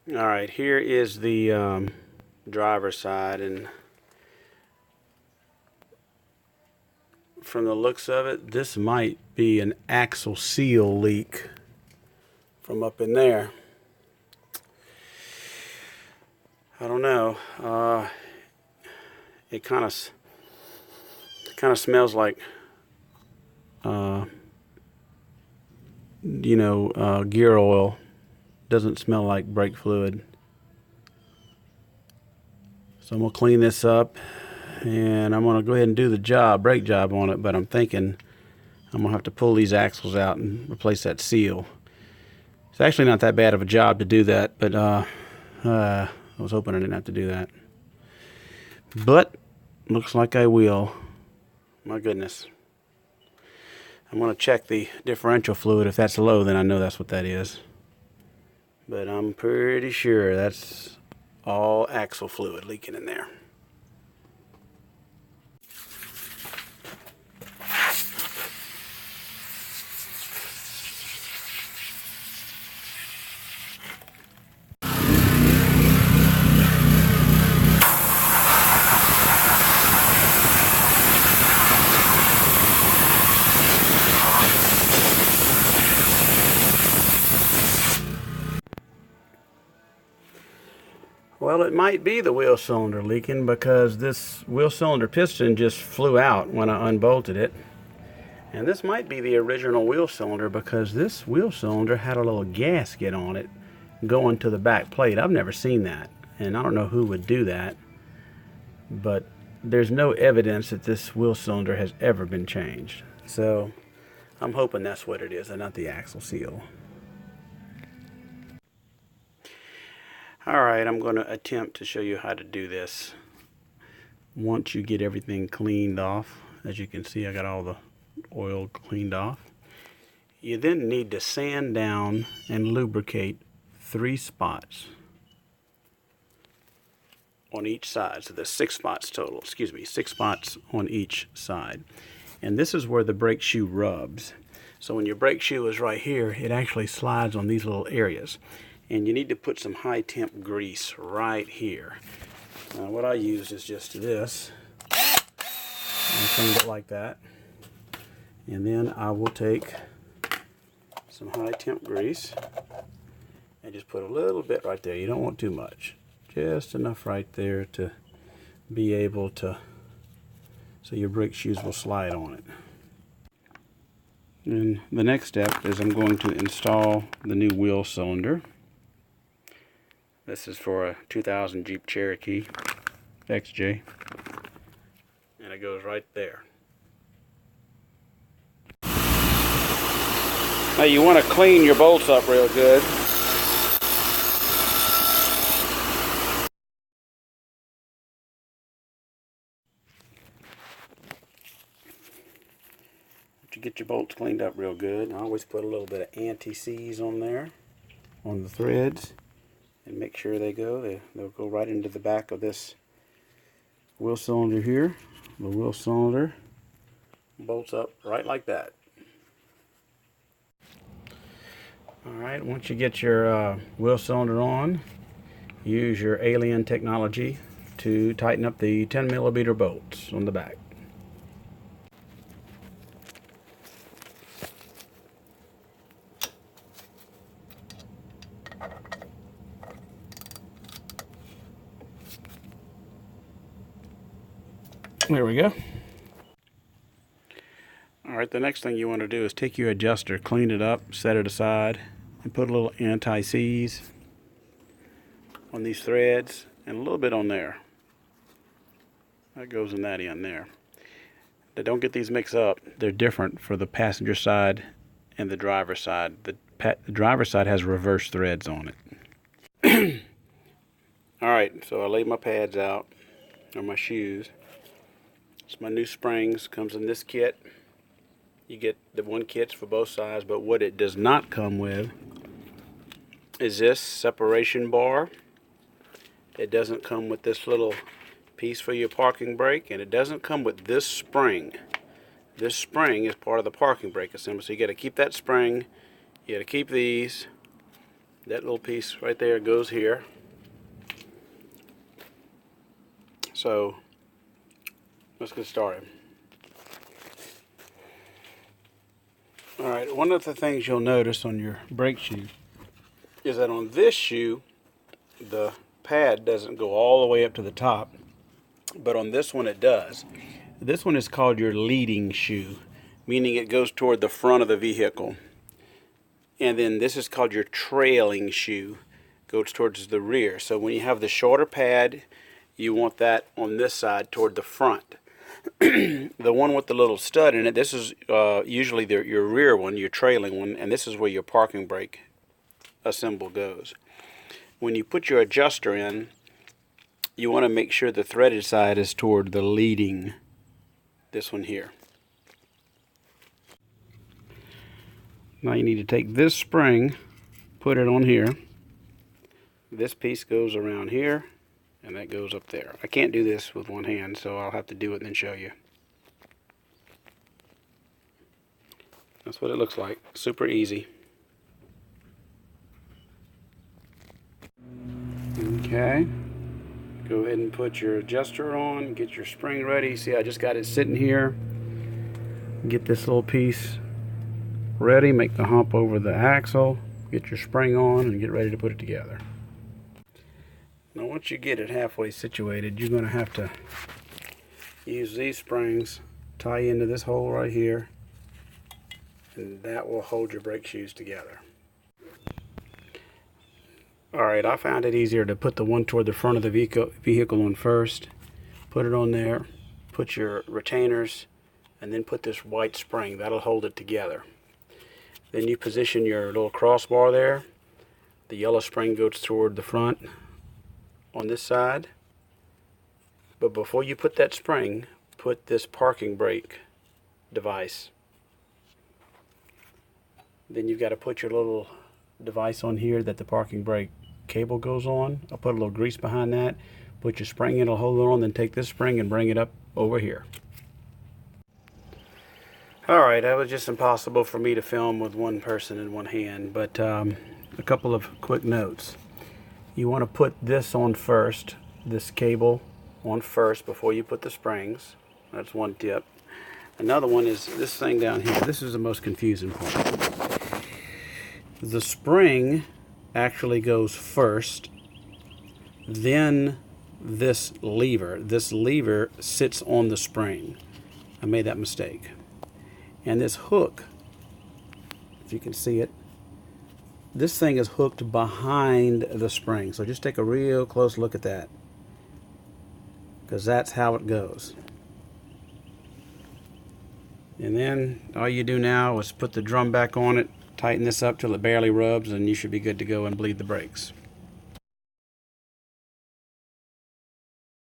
Alright, here is the driver's side, and from the looks of it, this might be an axle seal leak from up in there. I don't know. It kind of smells like gear oil. Doesn't smell like brake fluid. So I'm gonna clean this up, and I'm gonna go ahead and do the brake job on it, but I'm thinking I'm gonna have to pull these axles out and replace that seal. It's actually not that bad of a job to do that, but I was hoping I didn't have to do that. But looks like I will. My goodness. I'm gonna check the differential fluid. If that's low, then I know that's what that is. But I'm pretty sure that's all axle fluid leaking in there. Well, it might be the wheel cylinder leaking, because this wheel cylinder piston just flew out when I unbolted it. And this might be the original wheel cylinder, because this wheel cylinder had a little gasket on it going to the back plate. I've never seen that, and I don't know who would do that, but there's no evidence that this wheel cylinder has ever been changed. So I'm hoping that's what it is and not the axle seal. Alright, I'm going to attempt to show you how to do this. Once you get everything cleaned off, as you can see, I got all the oil cleaned off. You then need to sand down and lubricate 3 spots on each side. So there's 6 spots total, 6 spots on each side. And this is where the brake shoe rubs. So when your brake shoe is right here, it actually slides on these little areas. And you need to put some high temp grease right here. Now what I use is just this. I clean it like that. And then I will take some high temp grease and just put a little bit right there. You don't want too much. Just enough right there to be able to, so your brake shoes will slide on it. And the next step is I'm going to install the new wheel cylinder. This is for a 2000 Jeep Cherokee XJ, and it goes right there. Now you want to clean your bolts up real good. To get your bolts cleaned up real good, I always put a little bit of anti-seize on there, on the threads, and make sure they'll go right into the back of this wheel cylinder here. The wheel cylinder bolts up right like that. Alright, once you get your wheel cylinder on, use your alien technology to tighten up the 10mm bolts on the back. There we go. Alright, the next thing you want to do is take your adjuster, clean it up, set it aside, and put a little anti-seize on these threads and a little bit on there. That goes in that end there. Now, don't get these mixed up. They're different for the passenger side and the driver's side. The driver's side has reverse threads on it. Alright, so I laid my pads out, or my shoes. It's my new springs, comes in this kit. You get the one kits for both sides, but what it does not come with is this separation bar. It doesn't come with this little piece for your parking brake, and it doesn't come with this spring. This spring is part of the parking brake assembly, so you got to keep that spring. You got to keep these, That little piece right there goes here. So let's get started. Alright, one of the things you'll notice on your brake shoe is that on this shoe the pad doesn't go all the way up to the top, but on this one it does. This one is called your leading shoe, meaning it goes toward the front of the vehicle. And then this is called your trailing shoe, goes towards the rear. So when you have the shorter pad, you want that on this side toward the front. The one with the little stud in it, this is usually your rear one, your trailing one, and this is where your parking brake symbol goes. When you put your adjuster in, you want to make sure the threaded side is toward the leading, this one here. Now you need to take this spring, put it on here. This piece goes around here, and that goes up there. I can't do this with one hand, so I'll have to do it and then show you. That's what it looks like. Super easy. Okay. Go ahead and put your adjuster on, get your spring ready. See, I just got it sitting here. Get this little piece ready, make the hump over the axle, get your spring on, and get ready to put it together. Now once you get it halfway situated, you're going to have to use these springs, tie into this hole right here, and that will hold your brake shoes together. Alright, I found it easier to put the one toward the front of the vehicle on first. Put it on there, put your retainers, and then put this white spring. That'll hold it together. Then you position your little crossbar there. The yellow spring goes toward the front on this side. But before you put that spring, put this parking brake device. Then you've got to put your little device on here that the parking brake cable goes on. I'll put a little grease behind that. Put your spring in, it'll hold it on, then take this spring and bring it up over here. Alright, that was just impossible for me to film with one person in one hand, but a couple of quick notes. You want to put this on first, this cable on first before you put the springs. That's one tip. Another one is this thing down here. This is the most confusing part. The spring actually goes first, then this lever. This lever sits on the spring. I made that mistake. And this hook, if you can see it, this thing is hooked behind the spring. So just take a real close look at that, because that's how it goes. And then all you do now is put the drum back on it, tighten this up till it barely rubs, and you should be good to go and bleed the brakes.